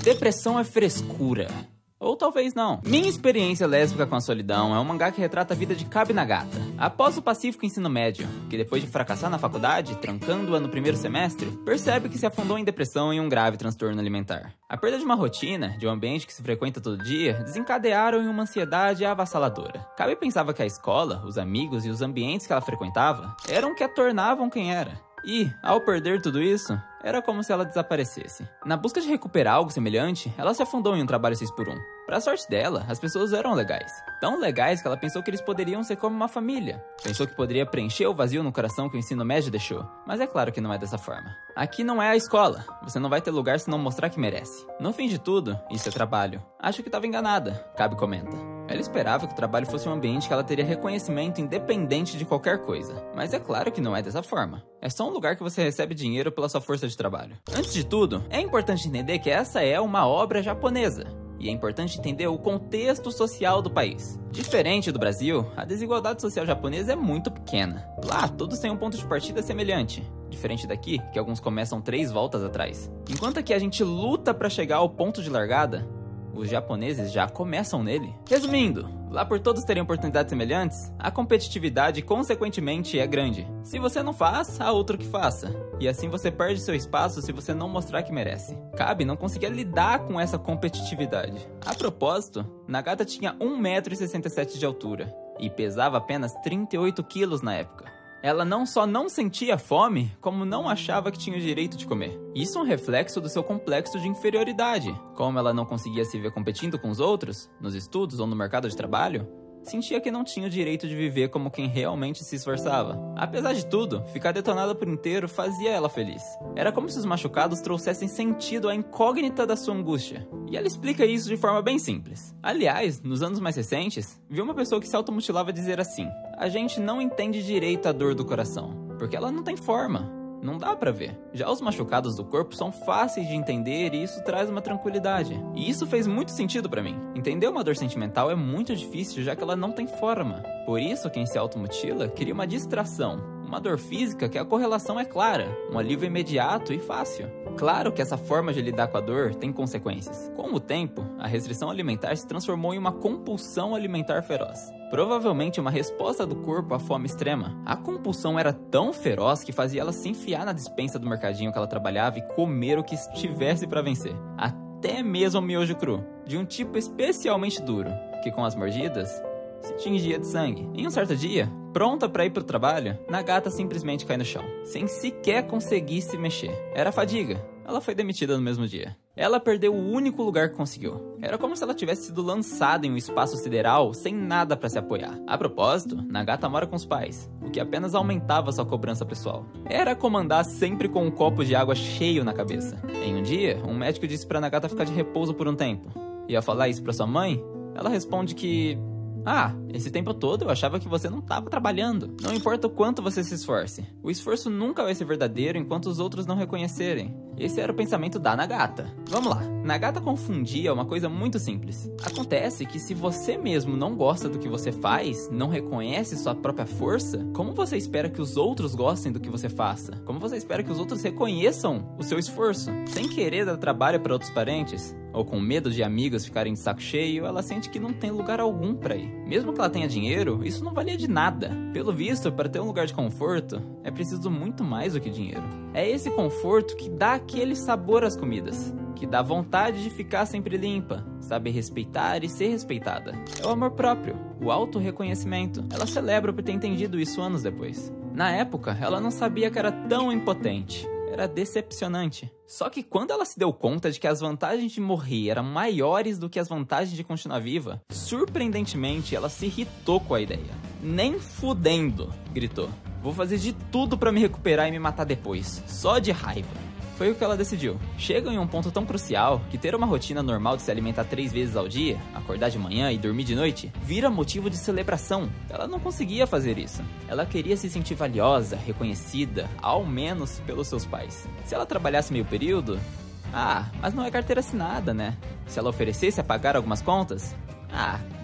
Depressão é frescura. Ou talvez não. Minha experiência lésbica com a solidão é um mangá que retrata a vida de Kabi Nagata. Após o pacífico ensino médio, que depois de fracassar na faculdade, trancando-a no primeiro semestre, percebe que se afundou em depressão e um grave transtorno alimentar. A perda de uma rotina, de um ambiente que se frequenta todo dia, desencadearam em uma ansiedade avassaladora. Kabi pensava que a escola, os amigos e os ambientes que ela frequentava eram que a tornavam quem era. E, ao perder tudo isso, era como se ela desaparecesse. Na busca de recuperar algo semelhante, ela se afundou em um trabalho 6x1. Pra sorte dela, as pessoas eram legais. Tão legais que ela pensou que eles poderiam ser como uma família. Pensou que poderia preencher o vazio no coração que o ensino médio deixou. Mas é claro que não é dessa forma. Aqui não é a escola. Você não vai ter lugar se não mostrar que merece. No fim de tudo, isso é trabalho. Acho que estava enganada, Kabi comenta. Ela esperava que o trabalho fosse um ambiente que ela teria reconhecimento independente de qualquer coisa. Mas é claro que não é dessa forma. É só um lugar que você recebe dinheiro pela sua força de trabalho. Antes de tudo, é importante entender que essa é uma obra japonesa. E é importante entender o contexto social do país. Diferente do Brasil, a desigualdade social japonesa é muito pequena. Lá, todos têm um ponto de partida semelhante. Diferente daqui, que alguns começam 3 voltas atrás. Enquanto aqui a gente luta para chegar ao ponto de largada, os japoneses já começam nele. Resumindo, lá por todos terem oportunidades semelhantes, a competitividade consequentemente é grande. Se você não faz, há outro que faça. E assim você perde seu espaço se você não mostrar que merece. Kabi não conseguia lidar com essa competitividade. A propósito, Nagata tinha 1,67 m de altura e pesava apenas 38 quilos na época. Ela não só não sentia fome, como não achava que tinha o direito de comer. Isso é um reflexo do seu complexo de inferioridade. Como ela não conseguia se ver competindo com os outros, nos estudos ou no mercado de trabalho, sentia que não tinha o direito de viver como quem realmente se esforçava. Apesar de tudo, ficar detonada por inteiro fazia ela feliz. Era como se os machucados trouxessem sentido à incógnita da sua angústia. E ela explica isso de forma bem simples. Aliás, nos anos mais recentes, vi uma pessoa que se automutilava dizer assim: a gente não entende direito a dor do coração, porque ela não tem forma. Não dá pra ver. Já os machucados do corpo são fáceis de entender e isso traz uma tranquilidade. E isso fez muito sentido pra mim. Entender uma dor sentimental é muito difícil, já que ela não tem forma. Por isso, quem se automutila cria uma distração. Uma dor física que a correlação é clara, um alívio imediato e fácil. Claro que essa forma de lidar com a dor tem consequências. Com o tempo, a restrição alimentar se transformou em uma compulsão alimentar feroz. Provavelmente uma resposta do corpo à fome extrema. A compulsão era tão feroz que fazia ela se enfiar na despensa do mercadinho que ela trabalhava e comer o que estivesse para vencer. Até mesmo o miojo cru, de um tipo especialmente duro, que com as mordidas se tingia de sangue. Em um certo dia, pronta para ir pro trabalho, Nagata simplesmente cai no chão, sem sequer conseguir se mexer. Era fadiga. Ela foi demitida no mesmo dia. Ela perdeu o único lugar que conseguiu. Era como se ela tivesse sido lançada em um espaço sideral sem nada para se apoiar. A propósito, Nagata mora com os pais, o que apenas aumentava sua cobrança pessoal. Era como andar sempre com um copo de água cheio na cabeça. Em um dia, um médico disse para Nagata ficar de repouso por um tempo. E ao falar isso para sua mãe, ela responde que: esse tempo todo eu achava que você não estava trabalhando. Não importa o quanto você se esforce. O esforço nunca vai ser verdadeiro enquanto os outros não reconhecerem. Esse era o pensamento da Nagata. Vamos lá. Nagata confundia uma coisa muito simples. Acontece que se você mesmo não gosta do que você faz, não reconhece sua própria força, como você espera que os outros gostem do que você faça? Como você espera que os outros reconheçam o seu esforço? Sem querer dar trabalho para outros parentes, ou com medo de amigos ficarem de saco cheio, ela sente que não tem lugar algum para ir. Mesmo que ela tenha dinheiro, isso não valia de nada. Pelo visto, para ter um lugar de conforto, é preciso muito mais do que dinheiro. É esse conforto que dá aquele sabor às comidas, que dá vontade de ficar sempre limpa, saber respeitar e ser respeitada. É o amor próprio, o auto-reconhecimento. Ela celebra por ter entendido isso anos depois. Na época, ela não sabia que era tão impotente. Era decepcionante. Só que quando ela se deu conta de que as vantagens de morrer eram maiores do que as vantagens de continuar viva, surpreendentemente ela se irritou com a ideia. Nem fudendo, gritou. Vou fazer de tudo pra me recuperar e me matar depois, só de raiva. Foi o que ela decidiu. Chega em um ponto tão crucial que ter uma rotina normal de se alimentar 3 vezes ao dia, acordar de manhã e dormir de noite, vira motivo de celebração. Ela não conseguia fazer isso. Ela queria se sentir valiosa, reconhecida, ao menos pelos seus pais. Se ela trabalhasse meio período, mas não é carteira assinada, né? Se ela oferecesse a pagar algumas contas,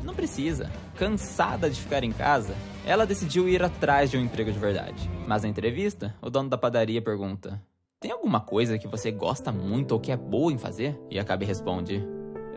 não precisa. Cansada de ficar em casa, ela decidiu ir atrás de um emprego de verdade. Mas na entrevista, o dono da padaria pergunta: tem alguma coisa que você gosta muito ou que é boa em fazer? E a Kabi responde,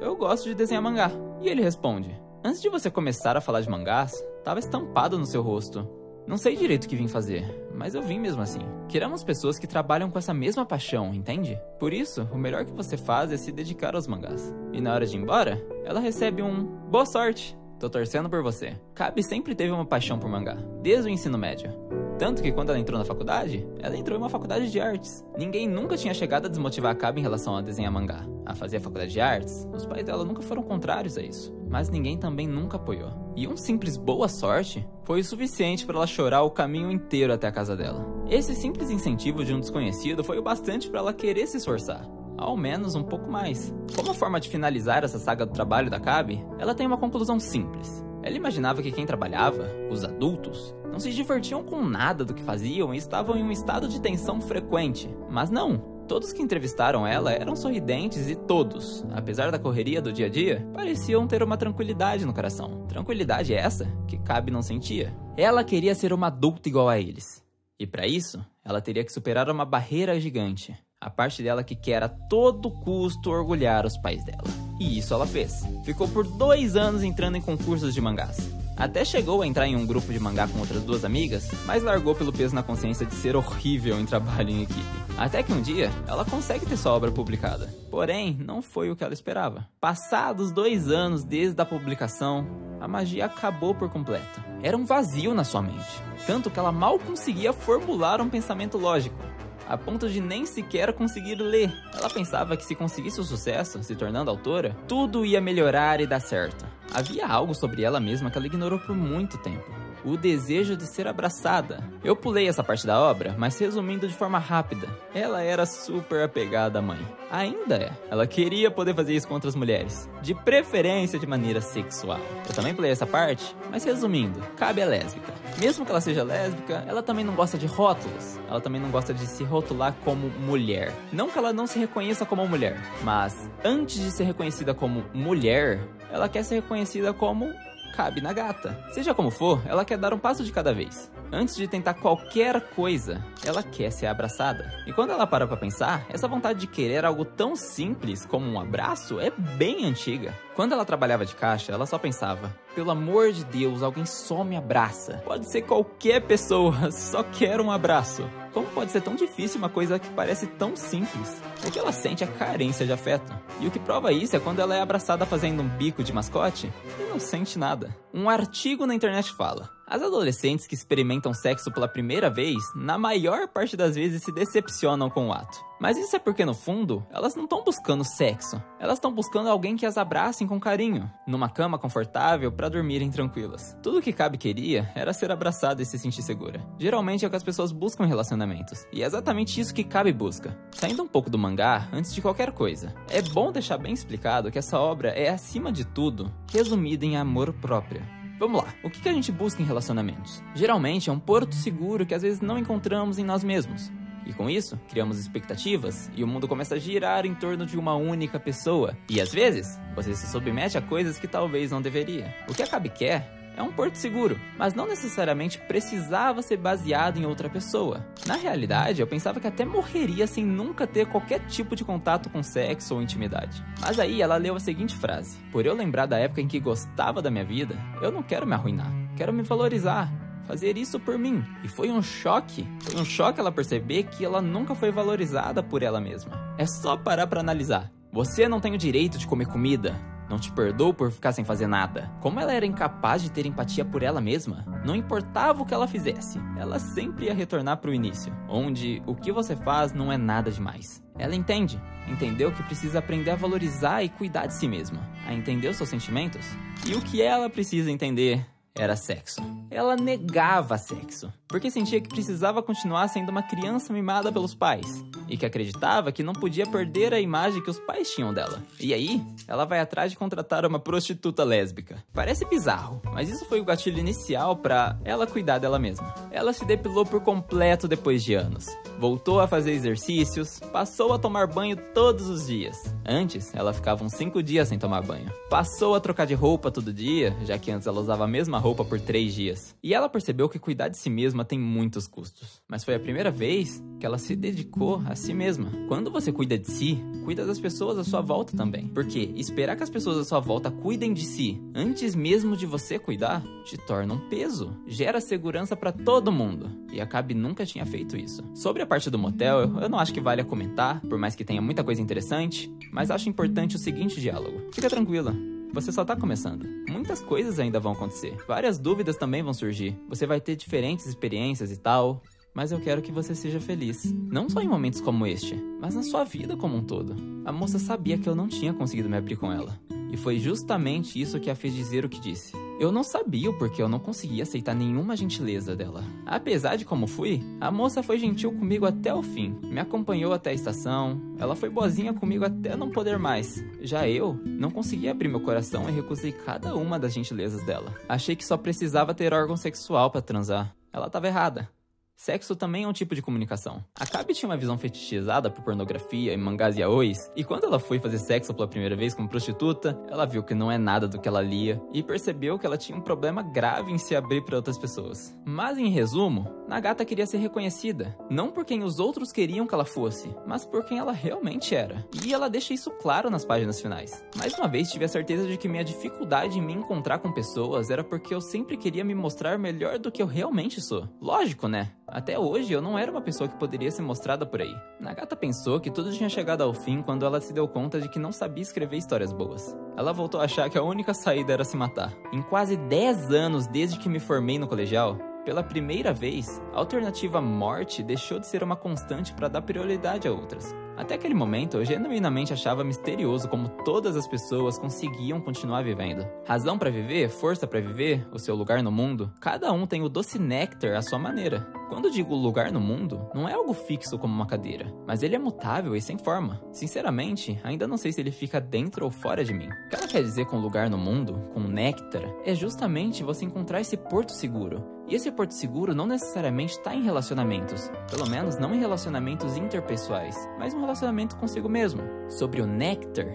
eu gosto de desenhar mangá. E ele responde, antes de você começar a falar de mangás, tava estampado no seu rosto. Não sei direito o que vim fazer, mas eu vim mesmo assim. Queremos pessoas que trabalham com essa mesma paixão, entende? Por isso, o melhor que você faz é se dedicar aos mangás. E na hora de ir embora, ela recebe um boa sorte, tô torcendo por você. Kabi sempre teve uma paixão por mangá, desde o ensino médio. Tanto que quando ela entrou na faculdade, ela entrou em uma faculdade de artes. Ninguém nunca tinha chegado a desmotivar a Kabi em relação a desenhar mangá. A fazer a faculdade de artes, os pais dela nunca foram contrários a isso. Mas ninguém também nunca apoiou. E um simples boa sorte foi o suficiente para ela chorar o caminho inteiro até a casa dela. Esse simples incentivo de um desconhecido foi o bastante para ela querer se esforçar. Ao menos um pouco mais. Como forma de finalizar essa saga do trabalho da Kabi, ela tem uma conclusão simples. Ela imaginava que quem trabalhava, os adultos, não se divertiam com nada do que faziam e estavam em um estado de tensão frequente. Mas não. Todos que entrevistaram ela eram sorridentes e todos, apesar da correria do dia a dia, pareciam ter uma tranquilidade no coração. Tranquilidade essa que Kabi não sentia. Ela queria ser uma adulta igual a eles. E para isso, ela teria que superar uma barreira gigante. A parte dela que quer a todo custo orgulhar os pais dela. E isso ela fez. Ficou por 2 anos entrando em concursos de mangás. Até chegou a entrar em um grupo de mangá com outras 2 amigas, mas largou pelo peso na consciência de ser horrível em trabalho em equipe. Até que um dia, ela consegue ter sua obra publicada. Porém, não foi o que ela esperava. Passados 2 anos desde a publicação, a magia acabou por completo. Era um vazio na sua mente. Tanto que ela mal conseguia formular um pensamento lógico. A ponto de nem sequer conseguir ler. Ela pensava que se conseguisse o sucesso, se tornando autora, tudo ia melhorar e dar certo. Havia algo sobre ela mesma que ela ignorou por muito tempo. O desejo de ser abraçada. Eu pulei essa parte da obra, mas resumindo de forma rápida, ela era super apegada à mãe. Ainda é. Ela queria poder fazer isso com outras mulheres, de preferência de maneira sexual. Eu também pulei essa parte, mas resumindo, Kabi é lésbica. Mesmo que ela seja lésbica, ela também não gosta de rótulos. Ela também não gosta de se rotular como mulher. Não que ela não se reconheça como mulher, mas antes de ser reconhecida como mulher, ela quer ser reconhecida como Kabi Nagata. Seja como for, ela quer dar um passo de cada vez. Antes de tentar qualquer coisa, ela quer ser abraçada. E quando ela para pra pensar, essa vontade de querer algo tão simples como um abraço é bem antiga. Quando ela trabalhava de caixa, ela só pensava, pelo amor de Deus, alguém só me abraça. Pode ser qualquer pessoa, só quero um abraço. Como pode ser tão difícil uma coisa que parece tão simples? O que ela sente é carência de afeto. E o que prova isso é quando ela é abraçada fazendo um bico de mascote e não sente nada. Um artigo na internet fala: as adolescentes que experimentam sexo pela primeira vez, na maior parte das vezes se decepcionam com o ato. Mas isso é porque, no fundo, elas não estão buscando sexo. Elas estão buscando alguém que as abracem com carinho, numa cama confortável para dormirem tranquilas. Tudo o que Kabi queria era ser abraçada e se sentir segura. Geralmente é o que as pessoas buscam em relacionamentos. E é exatamente isso que Kabi busca. Saindo um pouco do mangá, antes de qualquer coisa, é bom deixar bem explicado que essa obra é, acima de tudo, resumida em amor próprio. Vamos lá, o que a gente busca em relacionamentos? Geralmente é um porto seguro que às vezes não encontramos em nós mesmos. E com isso, criamos expectativas e o mundo começa a girar em torno de uma única pessoa. E às vezes, você se submete a coisas que talvez não deveria. O que a Kabi quer é um porto seguro, mas não necessariamente precisava ser baseado em outra pessoa. Na realidade, eu pensava que até morreria sem nunca ter qualquer tipo de contato com sexo ou intimidade. Mas aí ela leu a seguinte frase: por eu lembrar da época em que gostava da minha vida, eu não quero me arruinar, quero me valorizar. Fazer isso por mim. E foi um choque. Foi um choque ela perceber que ela nunca foi valorizada por ela mesma. É só parar pra analisar. Você não tem o direito de comer comida. Não te perdoo por ficar sem fazer nada. Como ela era incapaz de ter empatia por ela mesma, não importava o que ela fizesse, ela sempre ia retornar pro início, onde o que você faz não é nada demais. Ela entendeu que precisa aprender a valorizar e cuidar de si mesma, a entender os seus sentimentos. E o que ela precisa entender era sexo. Ela negava sexo, porque sentia que precisava continuar sendo uma criança mimada pelos pais, e que acreditava que não podia perder a imagem que os pais tinham dela. E aí, ela vai atrás de contratar uma prostituta lésbica. Parece bizarro, mas isso foi o gatilho inicial pra ela cuidar dela mesma. Ela se depilou por completo depois de anos. Voltou a fazer exercícios, passou a tomar banho todos os dias. Antes, ela ficava uns 5 dias sem tomar banho. Passou a trocar de roupa todo dia, já que antes ela usava a mesma roupa por 3 dias. E ela percebeu que cuidar de si mesma tem muitos custos. Mas foi a primeira vez que ela se dedicou a a si mesma. Quando você cuida de si, cuida das pessoas à sua volta também. Porque esperar que as pessoas à sua volta cuidem de si antes mesmo de você cuidar, te torna um peso. Gera segurança pra todo mundo. E a Gabi nunca tinha feito isso. Sobre a parte do motel, eu não acho que vale a comentar, por mais que tenha muita coisa interessante, mas acho importante o seguinte diálogo. Fica tranquila. Você só tá começando. Muitas coisas ainda vão acontecer. Várias dúvidas também vão surgir. Você vai ter diferentes experiências e tal. Mas eu quero que você seja feliz. Não só em momentos como este, mas na sua vida como um todo. A moça sabia que eu não tinha conseguido me abrir com ela. E foi justamente isso que a fez dizer o que disse. Eu não sabia o porquê eu não conseguia aceitar nenhuma gentileza dela. Apesar de como fui, a moça foi gentil comigo até o fim. Me acompanhou até a estação. Ela foi boazinha comigo até não poder mais. Já eu não conseguia abrir meu coração e recusei cada uma das gentilezas dela. Achei que só precisava ter órgão sexual pra transar. Ela tava errada. Sexo também é um tipo de comunicação. A Gabi tinha uma visão fetichizada por pornografia e mangás yaois, e quando ela foi fazer sexo pela primeira vez como prostituta, ela viu que não é nada do que ela lia, e percebeu que ela tinha um problema grave em se abrir para outras pessoas. Mas em resumo, Nagata queria ser reconhecida, não por quem os outros queriam que ela fosse, mas por quem ela realmente era. E ela deixa isso claro nas páginas finais. Mais uma vez tive a certeza de que minha dificuldade em me encontrar com pessoas era porque eu sempre queria me mostrar melhor do que eu realmente sou. Lógico, né? Até hoje, eu não era uma pessoa que poderia ser mostrada por aí. Nagata pensou que tudo tinha chegado ao fim quando ela se deu conta de que não sabia escrever histórias boas. Ela voltou a achar que a única saída era se matar. Em quase 10 anos desde que me formei no colegial, pela primeira vez, a alternativa morte deixou de ser uma constante para dar prioridade a outras. Até aquele momento, eu genuinamente achava misterioso como todas as pessoas conseguiam continuar vivendo. Razão para viver, força para viver, o seu lugar no mundo, cada um tem o doce néctar à sua maneira. Quando digo lugar no mundo, não é algo fixo como uma cadeira, mas ele é mutável e sem forma. Sinceramente, ainda não sei se ele fica dentro ou fora de mim. O que ela quer dizer com lugar no mundo, com néctar, é justamente você encontrar esse porto seguro. E esse porto seguro não necessariamente está em relacionamentos, pelo menos não em relacionamentos interpessoais, mas um relacionamento consigo mesmo. Sobre o néctar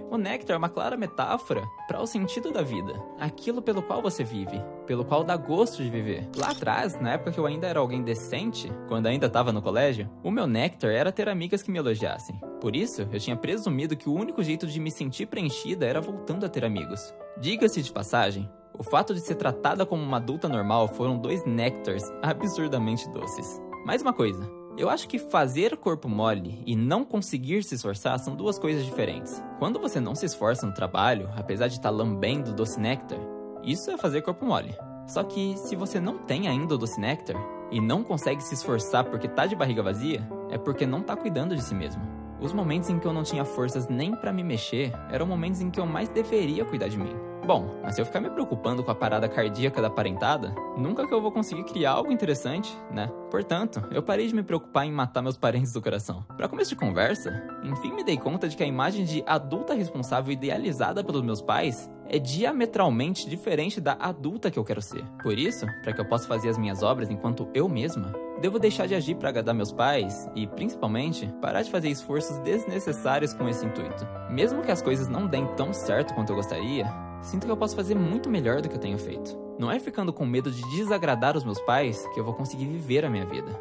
é uma clara metáfora para o sentido da vida, aquilo pelo qual você vive, pelo qual dá gosto de viver. Lá atrás, na época que eu ainda era alguém decente, quando ainda estava no colégio, o meu néctar era ter amigas que me elogiassem. Por isso, eu tinha presumido que o único jeito de me sentir preenchida era voltando a ter amigos. Diga-se de passagem, o fato de ser tratada como uma adulta normal foram 2 néctares absurdamente doces. Mais uma coisa, eu acho que fazer corpo mole e não conseguir se esforçar são 2 coisas diferentes. Quando você não se esforça no trabalho, apesar de estar lambendo o doce néctar, isso é fazer corpo mole. Só que se você não tem ainda o doce néctar e não consegue se esforçar porque tá de barriga vazia, é porque não tá cuidando de si mesmo. Os momentos em que eu não tinha forças nem pra me mexer eram momentos em que eu mais deveria cuidar de mim. Bom, mas se eu ficar me preocupando com a parada cardíaca da parentada, nunca que eu vou conseguir criar algo interessante, né? Portanto, eu parei de me preocupar em matar meus parentes do coração. Pra começo de conversa, enfim me dei conta de que a imagem de adulta responsável idealizada pelos meus pais é diametralmente diferente da adulta que eu quero ser. Por isso, para que eu possa fazer as minhas obras enquanto eu mesma, devo deixar de agir para agradar meus pais e, principalmente, parar de fazer esforços desnecessários com esse intuito. Mesmo que as coisas não deem tão certo quanto eu gostaria, sinto que eu posso fazer muito melhor do que eu tenho feito. Não é ficando com medo de desagradar os meus pais que eu vou conseguir viver a minha vida.